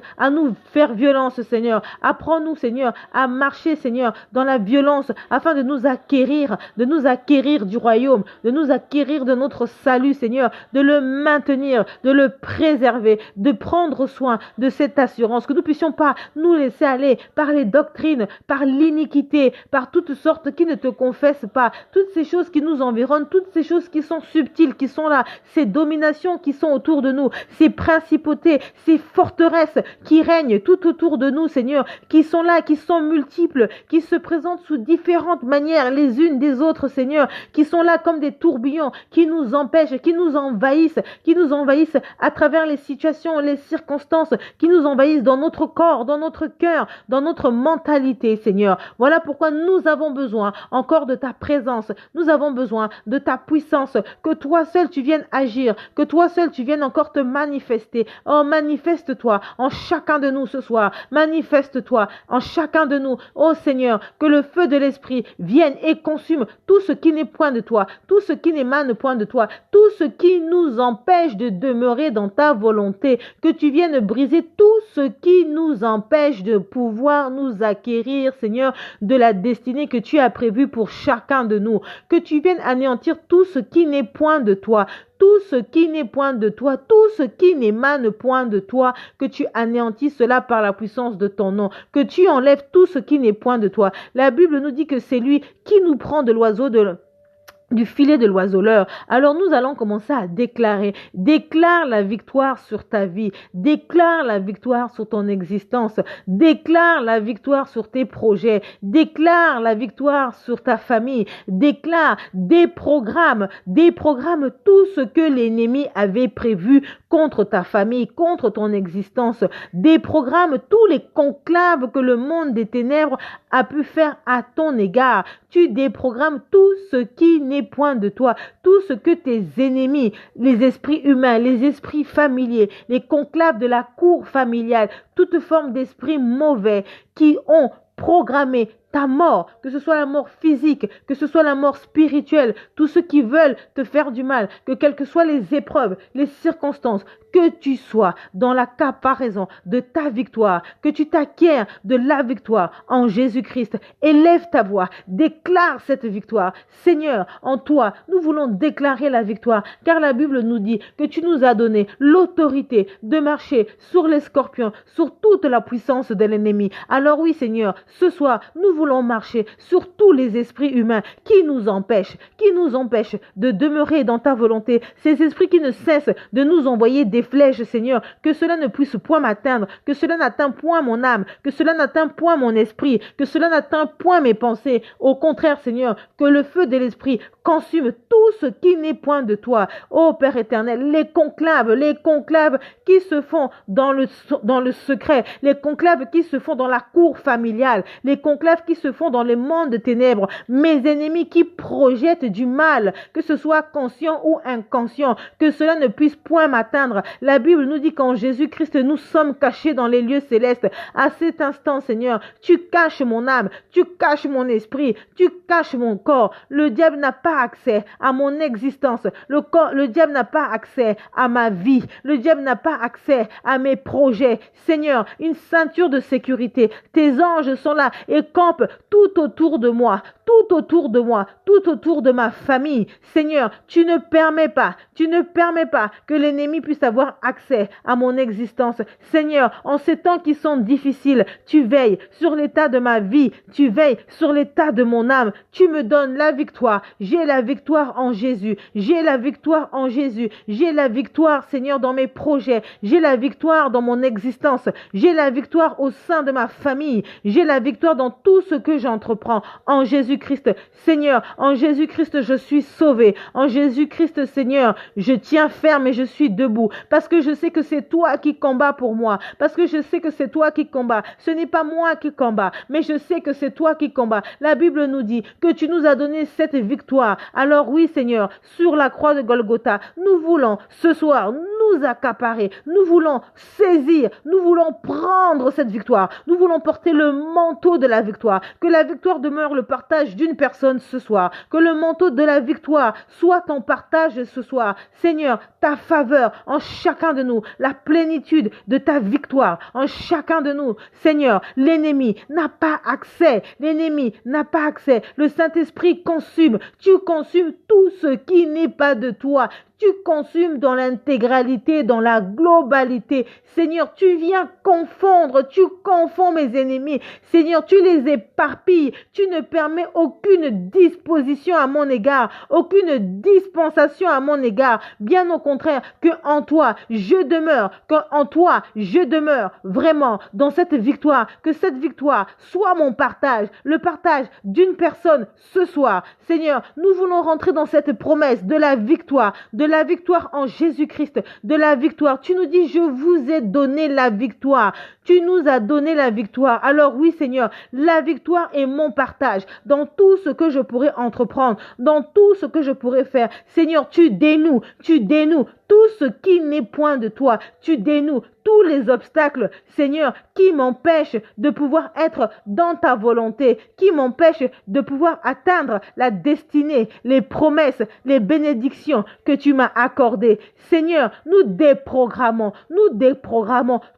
Seigneur. Apprends-nous, Seigneur, à marcher, Seigneur, dans la violence afin de nous acquérir du royaume, de nous acquérir de notre salut, Seigneur, de le maintenir, de le préserver, de prendre soin de cette assurance, que nous ne puissions pas nous laisser aller par les doctrines, par l'iniquité, par toutes sortes qui ne te confessent pas, toutes ces choses qui nous environnent, toutes ces choses qui sont subtiles, qui sont là, ces dominations qui sont autour de nous, ces principautés, ces forteresses qui règnent tout autour de nous, Seigneur, qui sont là, qui sont multiples, qui se présentent sous différentes manières les unes des autres, Seigneur, qui sont là comme des tourbillons, qui nous empêchent, qui nous envahissent à travers les situations, les circonstances, qui nous envahissent dans notre corps, dans notre cœur, dans notre mentalité, Seigneur. Voilà pourquoi nous avons besoin encore de ta présence, nous avons besoin de ta puissance, que toi seul tu viennes agir, que toi seul tu viennes encore te manifester. Oh, manifeste-toi en chacun de nous ce soir, manifeste-toi en chacun de nous, oh Seigneur, que le feu de l'Esprit vienne et consume tout ce qui n'est point de toi, tout ce qui n'émane point de toi, tout ce qui nous empêche de demeurer dans ta volonté, que tu viennes briser tout ce qui nous empêche de pouvoir nous acquérir, Seigneur, de la destinée que tu as prévue pour chacun de nous, que tu viennes anéantir tout ce qui n'est point de toi, tout ce qui n'est point de toi, tout ce qui n'émane point de toi, que tu anéantis cela par la puissance de ton nom, que tu enlèves tout ce qui n'est point de toi. La Bible nous dit que c'est lui qui nous prend de l'oiseau du filet de l'oiseleur. Alors nous allons commencer à déclarer. Déclare la victoire sur ta vie. Déclare la victoire sur ton existence. Déclare la victoire sur tes projets. Déclare la victoire sur ta famille. Déclare, déprogramme tout ce que l'ennemi avait prévu contre ta famille, contre ton existence. Déprogramme tous les conclaves que le monde des ténèbres a pu faire à ton égard. Tu déprogrammes tout ce qui n'est point de toi, tout ce que tes ennemis, les esprits humains, les esprits familiers, les conclaves de la cour familiale, toute forme d'esprit mauvais qui ont programmé ta mort, que ce soit la mort physique, que ce soit la mort spirituelle, tous ceux qui veulent te faire du mal, que quelles que soient les épreuves, les circonstances, que tu sois dans la caparaison de ta victoire, que tu t'acquières de la victoire en Jésus-Christ. Élève ta voix, déclare cette victoire. Seigneur, en toi, nous voulons déclarer la victoire, car la Bible nous dit que tu nous as donné l'autorité de marcher sur les scorpions, sur toute la puissance de l'ennemi. Alors oui, Seigneur, ce soir, nous voulons marcher sur tous les esprits humains qui nous empêchent de demeurer dans ta volonté. Ces esprits qui ne cessent de nous envoyer des flèches, Seigneur, que cela ne puisse point m'atteindre, que cela n'atteint point mon âme, que cela n'atteint point mon esprit, que cela n'atteint point mes pensées. Au contraire, Seigneur, que le feu de l'esprit consume tout ce qui n'est point de toi. Ô Père éternel, les conclaves qui se font dans le secret, les conclaves qui se font dans la cour familiale, les conclaves qui se font dans les mondes de ténèbres, mes ennemis qui projettent du mal, que ce soit conscient ou inconscient, que cela ne puisse point m'atteindre. La Bible nous dit qu'en Jésus-Christ, nous sommes cachés dans les lieux célestes. À cet instant, Seigneur, tu caches mon âme, tu caches mon esprit, tu caches mon corps. Le diable n'a pas accès à mon existence. Le diable n'a pas accès à ma vie. Le diable n'a pas accès à mes projets. Seigneur, une ceinture de sécurité. Tes anges sont là et campent campe tout autour de moi, tout autour de moi, tout autour de ma famille. Seigneur, tu ne permets pas que l'ennemi puisse avoir accès à mon existence. Seigneur, en ces temps qui sont difficiles, tu veilles sur l'état de ma vie, tu veilles sur l'état de mon âme. Tu me donnes la victoire. J'ai la victoire en Jésus. J'ai la victoire en Jésus. J'ai la victoire, Seigneur, dans mes projets. J'ai la victoire dans mon existence. J'ai la victoire au sein de ma famille. J'ai la victoire dans tout ce que j'entreprends. En Jésus-Christ, Seigneur, en Jésus-Christ, je suis sauvé. En Jésus-Christ, Seigneur, je tiens ferme et je suis debout. Parce que je sais que c'est toi qui combats pour moi. Parce que je sais que c'est toi qui combats. Ce n'est pas moi qui combats, mais je sais que c'est toi qui combats. La Bible nous dit que tu nous as donné cette victoire. Alors oui, Seigneur, sur la croix de Golgotha, nous voulons ce soir nous accaparer. Nous voulons saisir. Nous voulons prendre cette victoire. Nous voulons porter le manteau de la victoire. Que la victoire demeure le partage d'une personne ce soir. Que le manteau de la victoire soit ton partage ce soir. Seigneur, ta faveur en chacun de nous, la plénitude de ta victoire en chacun de nous. Seigneur, l'ennemi n'a pas accès. L'ennemi n'a pas accès. Le Saint-Esprit consume. Tu consumes tout ce qui n'est pas de toi. Tu consumes dans l'intégralité, dans la globalité. Seigneur, tu viens confondre, tu confonds mes ennemis. Seigneur, tu les éparpilles. Tu ne permets aucune disposition à mon égard, aucune dispensation à mon égard. Bien au contraire, que en toi, je demeure, vraiment dans cette victoire. Que cette victoire soit mon partage, le partage d'une personne ce soir. Seigneur, nous voulons rentrer dans cette promesse de la victoire en Jésus-Christ, de la victoire. Tu nous dis, je vous ai donné la victoire. Tu nous as donné la victoire. Alors oui, Seigneur, la victoire est mon partage dans tout ce que je pourrais entreprendre, dans tout ce que je pourrais faire. Seigneur, tu dénoues tout ce qui n'est point de toi. Tu dénoues tous les obstacles, Seigneur, qui m'empêchent de pouvoir être dans ta volonté, qui m'empêchent de pouvoir atteindre la destinée, les promesses, les bénédictions que tu m'as accordées. Seigneur, nous déprogrammons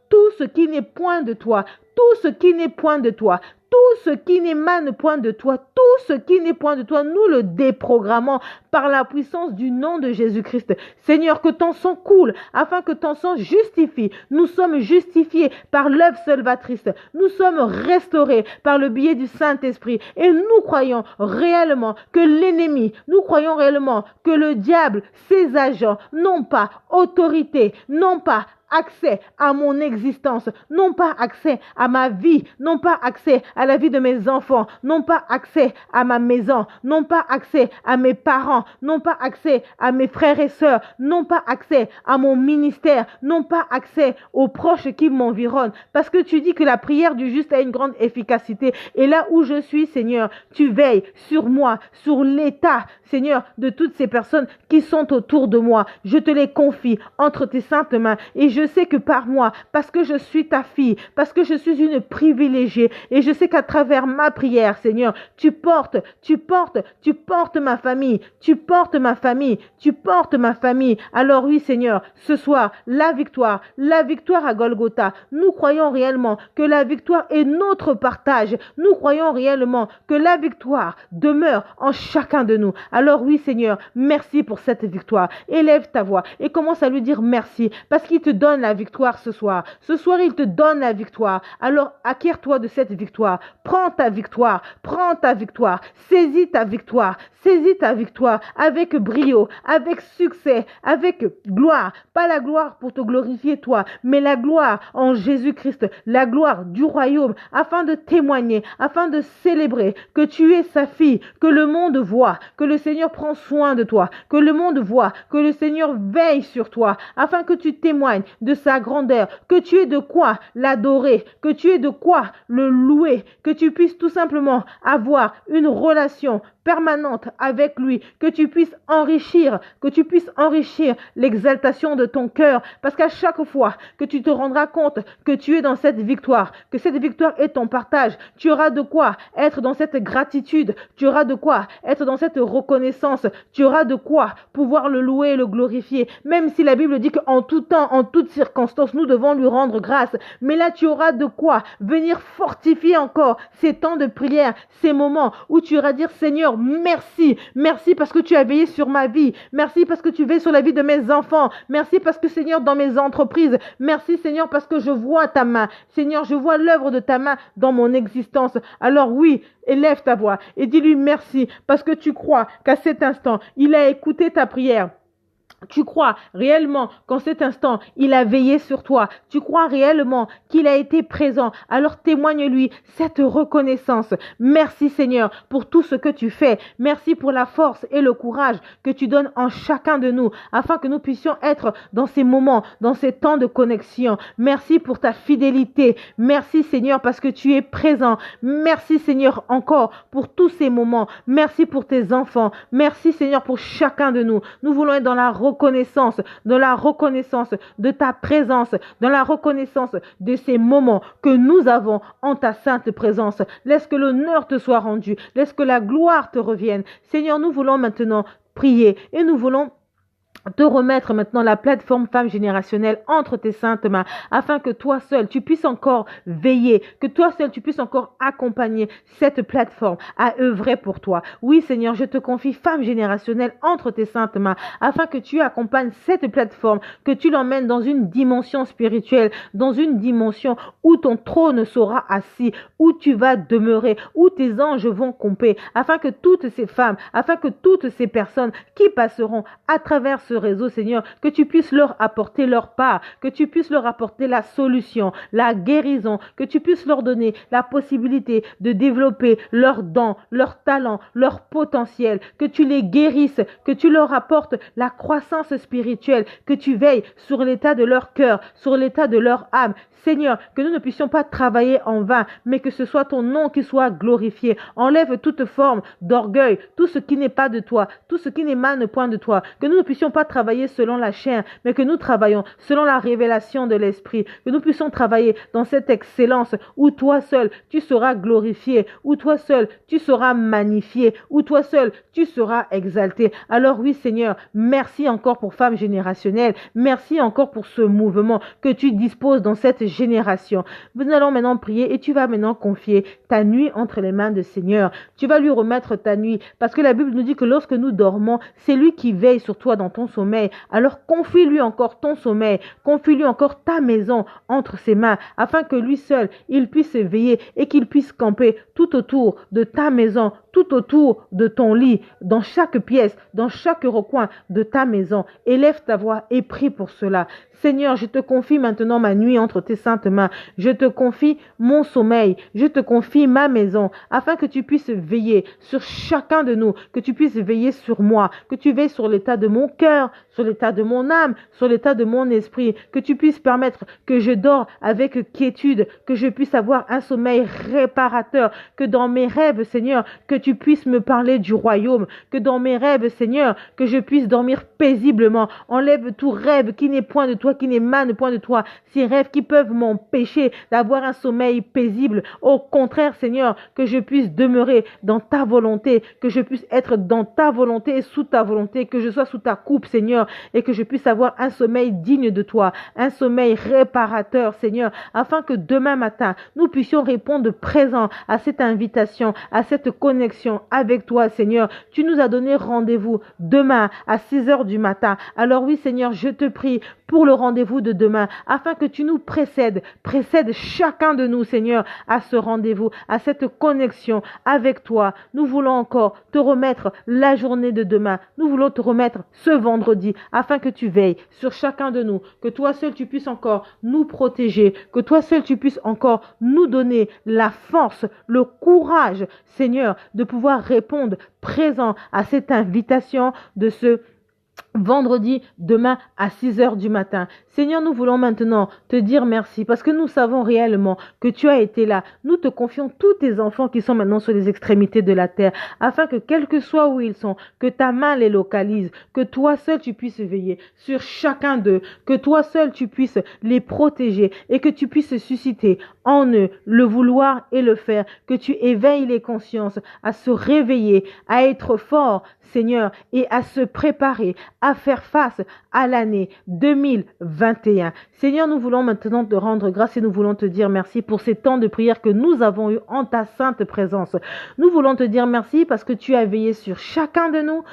tout ce qui n'est point de toi, tout ce qui n'est point de toi, tout ce qui n'émane point de toi, tout ce qui n'est point de toi, nous le déprogrammons par la puissance du nom de Jésus-Christ. Seigneur, que ton sang coule, afin que ton sang justifie. Nous sommes justifiés par l'œuvre salvatrice. Nous sommes restaurés par le biais du Saint-Esprit. Et nous croyons réellement que l'ennemi, nous croyons réellement que le diable, ses agents, n'ont pas autorité, n'ont pas accès à mon existence, n'ont pas accès à ma vie, n'ont pas accès à la vie de mes enfants, n'ont pas accès à ma maison, n'ont pas accès à mes parents, n'ont pas accès à mes frères et sœurs, n'ont pas accès à mon ministère, n'ont pas accès aux proches qui m'environnent. Parce que tu dis que la prière du juste a une grande efficacité. Et là où je suis, Seigneur, tu veilles sur moi, sur l'état, Seigneur, de toutes ces personnes qui sont autour de moi. Je te les confie entre tes saintes mains. Et je sais que par moi, parce que je suis ta fille, parce que je suis une privilégiée, et je sais qu'à travers ma prière, Seigneur, tu portes ma famille, tu portes ma famille. Alors oui, Seigneur, ce soir, la victoire à Golgotha. Nous croyons réellement que la victoire est notre partage. Nous croyons réellement que la victoire demeure en chacun de nous. Alors oui, Seigneur, merci pour cette victoire. Élève ta voix et commence à lui dire merci, parce qu'il te donne la victoire ce soir. Ce soir, il te donne la victoire. Alors, acquiers-toi de cette victoire. Prends ta victoire. Saisis ta victoire avec brio, avec succès, avec gloire. Pas la gloire pour te glorifier toi, mais la gloire en Jésus-Christ, la gloire du royaume, afin de témoigner, afin de célébrer que tu es sa fille, que le monde voit, que le Seigneur prend soin de toi, que le monde voit, que le Seigneur veille sur toi, afin que tu témoignes de sa grandeur, que tu aies de quoi l'adorer, que tu aies de quoi le louer, que tu puisses tout simplement avoir une relation permanente avec lui, que tu puisses enrichir l'exaltation de ton cœur, parce qu'à chaque fois que tu te rendras compte que tu es dans cette victoire, que cette victoire est ton partage, tu auras de quoi être dans cette gratitude, tu auras de quoi être dans cette reconnaissance, tu auras de quoi pouvoir le louer et le glorifier, même si la Bible dit qu'en tout temps, en toute circonstance, nous devons lui rendre grâce. Mais là, tu auras de quoi venir fortifier encore ces temps de prière, ces moments où tu iras dire, Seigneur, merci. Merci parce que tu as veillé sur ma vie. Merci parce que tu veilles sur la vie de mes enfants. Merci parce que, Seigneur, dans mes entreprises. Merci, Seigneur, parce que je vois ta main. Seigneur, je vois l'œuvre de ta main dans mon existence. Alors oui, élève ta voix et dis-lui merci parce que tu crois qu'à cet instant, il a écouté ta prière. Tu crois réellement qu'en cet instant, il a veillé sur toi. Tu crois réellement qu'il a été présent. Alors témoigne-lui cette reconnaissance. Merci Seigneur pour tout ce que tu fais. Merci pour la force et le courage que tu donnes en chacun de nous afin que nous puissions être dans ces moments, dans ces temps de connexion. Merci pour ta fidélité. Merci Seigneur parce que tu es présent. Merci Seigneur encore pour tous ces moments. Merci pour tes enfants. Merci Seigneur pour chacun de nous. Nous voulons être dans la reconnaissance de ta présence, dans la reconnaissance de ces moments que nous avons en ta sainte présence. Laisse que l'honneur te soit rendu, laisse que la gloire te revienne. Seigneur, nous voulons maintenant prier et nous voulons te remettre maintenant la plateforme Femme Générationnelle entre tes saintes mains, afin que toi seul, tu puisses encore veiller, que toi seul, tu puisses encore accompagner cette plateforme à œuvrer pour toi. Oui, Seigneur, je te confie Femme Générationnelle entre tes saintes mains, afin que tu accompagnes cette plateforme, que tu l'emmènes dans une dimension spirituelle, dans une dimension où ton trône sera assis, où tu vas demeurer, où tes anges vont camper, afin que toutes ces femmes, afin que toutes ces personnes qui passeront à travers ce réseau, Seigneur, que tu puisses leur apporter leur part, que tu puisses leur apporter la solution, la guérison, que tu puisses leur donner la possibilité de développer leurs dons, leurs talents, leur potentiel, que tu les guérisses, que tu leur apportes la croissance spirituelle, que tu veilles sur l'état de leur cœur, sur l'état de leur âme. Seigneur, que nous ne puissions pas travailler en vain, mais que ce soit ton nom qui soit glorifié. Enlève toute forme d'orgueil, tout ce qui n'est pas de toi, tout ce qui n'émane point de toi. Que nous ne puissions pas travailler selon la chair, mais que nous travaillons selon la révélation de l'Esprit. Que nous puissions travailler dans cette excellence où toi seul, tu seras glorifié, où toi seul, tu seras magnifié, où toi seul, tu seras exalté. Alors oui, Seigneur, merci encore pour Femme Générationnelle. Merci encore pour ce mouvement que tu disposes dans cette génération. Nous allons maintenant prier et tu vas maintenant confier ta nuit entre les mains du Seigneur. Tu vas lui remettre ta nuit parce que la Bible nous dit que lorsque nous dormons, c'est lui qui veille sur toi dans ton sommeil. Alors confie-lui encore ton sommeil, confie-lui encore ta maison entre ses mains afin que lui seul, il puisse veiller et qu'il puisse camper tout autour de ta maison, tout autour de ton lit, dans chaque pièce, dans chaque recoin de ta maison. Élève ta voix et prie pour cela. Seigneur, je te confie maintenant ma nuit entre tes saintes mains. Je te confie mon sommeil. Je te confie ma maison, afin que tu puisses veiller sur chacun de nous, que tu puisses veiller sur moi, que tu veilles sur l'état de mon cœur, sur l'état de mon âme, sur l'état de mon esprit, que tu puisses permettre que je dors avec quiétude, que je puisse avoir un sommeil réparateur, que dans mes rêves, Seigneur, que tu puisses me parler du royaume, que dans mes rêves, Seigneur, que je puisse dormir paisiblement. Enlève tout rêve qui n'est point de toi, qui n'émane point de toi, ces rêves qui peuvent m'empêcher d'avoir un sommeil paisible. Au contraire, Seigneur, que je puisse demeurer dans ta volonté, que je puisse être dans ta volonté et sous ta volonté, que je sois sous ta coupe, Seigneur, et que je puisse avoir un sommeil digne de toi, un sommeil réparateur, Seigneur, afin que demain matin, nous puissions répondre présent à cette invitation, à cette connexion avec toi, Seigneur. Tu nous as donné rendez-vous demain à 6h du matin. Alors oui, Seigneur, je te prie pour le rendez-vous de demain, afin que tu nous précèdes chacun de nous, Seigneur, à ce rendez-vous, à cette connexion avec toi. Nous voulons encore te remettre la journée de demain. Nous voulons te remettre ce vendredi, afin que tu veilles sur chacun de nous, que toi seul tu puisses encore nous protéger, que toi seul tu puisses encore nous donner la force, le courage, Seigneur, de pouvoir répondre présent à cette invitation de ce vendredi, demain à 6h du matin. Seigneur, nous voulons maintenant te dire merci parce que nous savons réellement que tu as été là. Nous te confions tous tes enfants qui sont maintenant sur les extrémités de la terre, afin que quel que soit où ils sont, que ta main les localise, que toi seul tu puisses veiller sur chacun d'eux, que toi seul tu puisses les protéger et que tu puisses susciter en eux le vouloir et le faire, que tu éveilles les consciences à se réveiller, à être forts, Seigneur, et à se préparer à faire face à l'année 2021. Seigneur, nous voulons maintenant te rendre grâce et nous voulons te dire merci pour ces temps de prière que nous avons eu en ta sainte présence. Nous voulons te dire merci parce que tu as veillé sur chacun de nous.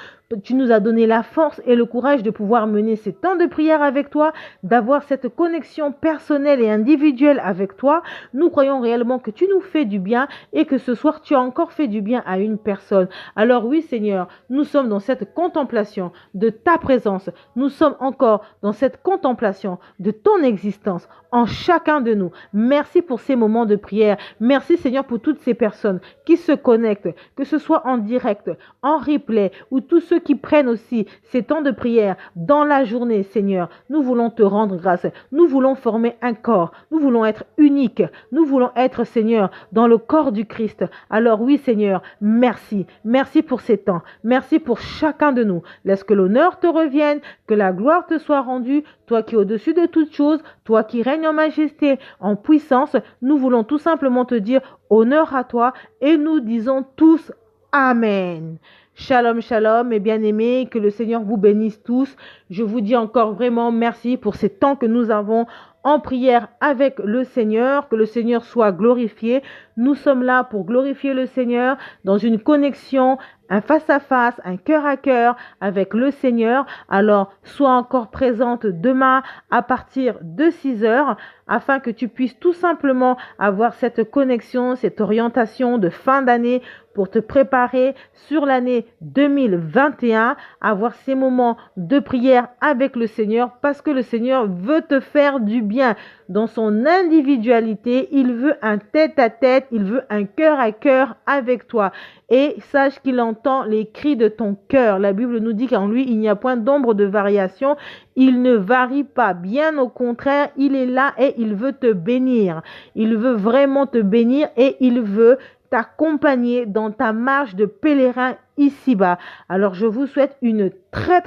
Tu nous as donné la force et le courage de pouvoir mener ces temps de prière avec toi, d'avoir cette connexion personnelle et individuelle avec toi. Nous croyons réellement que tu nous fais du bien et que ce soir, tu as encore fait du bien à une personne. Alors oui, Seigneur, nous sommes dans cette contemplation de ta présence. Nous sommes encore dans cette contemplation de ton existence en chacun de nous. Merci pour ces moments de prière. Merci, Seigneur, pour toutes ces personnes qui se connectent, que ce soit en direct, en replay ou tous ceux qui prennent aussi ces temps de prière dans la journée, Seigneur. Nous voulons te rendre grâce. Nous voulons former un corps. Nous voulons être uniques. Nous voulons être, Seigneur, dans le corps du Christ. Alors oui, Seigneur, merci. Merci pour ces temps. Merci pour chacun de nous. Laisse que l'honneur te revienne, que la gloire te soit rendue. Toi qui es au-dessus de toutes choses, toi qui règnes en majesté, en puissance, nous voulons tout simplement te dire honneur à toi et nous disons tous Amen. Shalom, shalom, mes bien-aimés, que le Seigneur vous bénisse tous. Je vous dis encore vraiment merci pour ces temps que nous avons en prière avec le Seigneur, que le Seigneur soit glorifié. Nous sommes là pour glorifier le Seigneur dans une connexion, un face-à-face, un cœur à cœur avec le Seigneur. Alors, sois encore présente demain à partir de 6 heures afin que tu puisses tout simplement avoir cette connexion, cette orientation de fin d'année pour te préparer sur l'année 2021, avoir ces moments de prière avec le Seigneur parce que le Seigneur veut te faire du bien dans son individualité. Il veut un tête-à-tête, il veut un cœur à cœur avec toi. Et sache qu'il entend les cris de ton cœur. La Bible nous dit qu'en lui, il n'y a point d'ombre de variation. Il ne varie pas. Bien au contraire, il est là et il veut te bénir. Il veut vraiment te bénir et il veut t'accompagner dans ta marche de pèlerin ici-bas. Alors je vous souhaite une très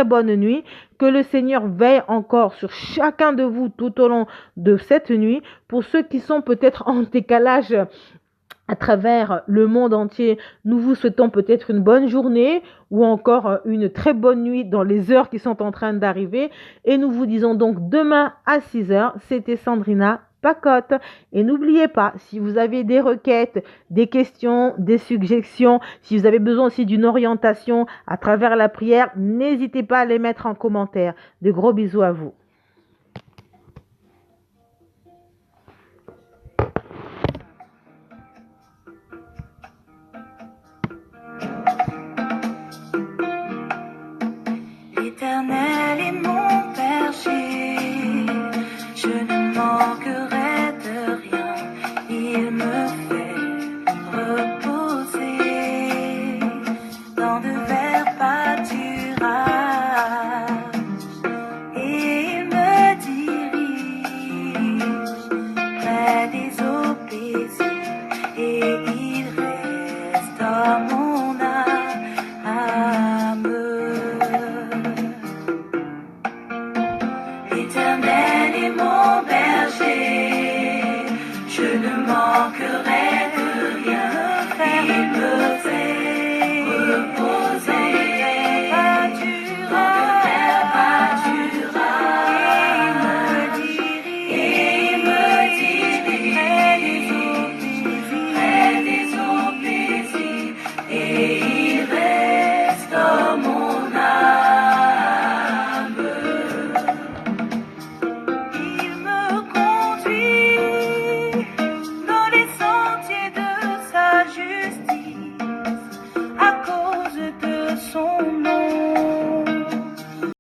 bonne nuit. Que le Seigneur veille encore sur chacun de vous tout au long de cette nuit. Pour ceux qui sont peut-être en décalage à travers le monde entier, nous vous souhaitons peut-être une bonne journée ou encore une très bonne nuit dans les heures qui sont en train d'arriver. Et nous vous disons donc demain à 6 heures, c'était Sandrina Pacotte. Et n'oubliez pas, si vous avez des requêtes, des questions, des suggestions, si vous avez besoin aussi d'une orientation à travers la prière, n'hésitez pas à les mettre en commentaire. De gros bisous à vous. L'Éternel est mon berger, je ne manquerai de rien. Il me fait reposer dans de verts pâturages et il me dirige près des eaux paisibles et il restaure mon âme. L'Éternel est mon berger, je ne manquerai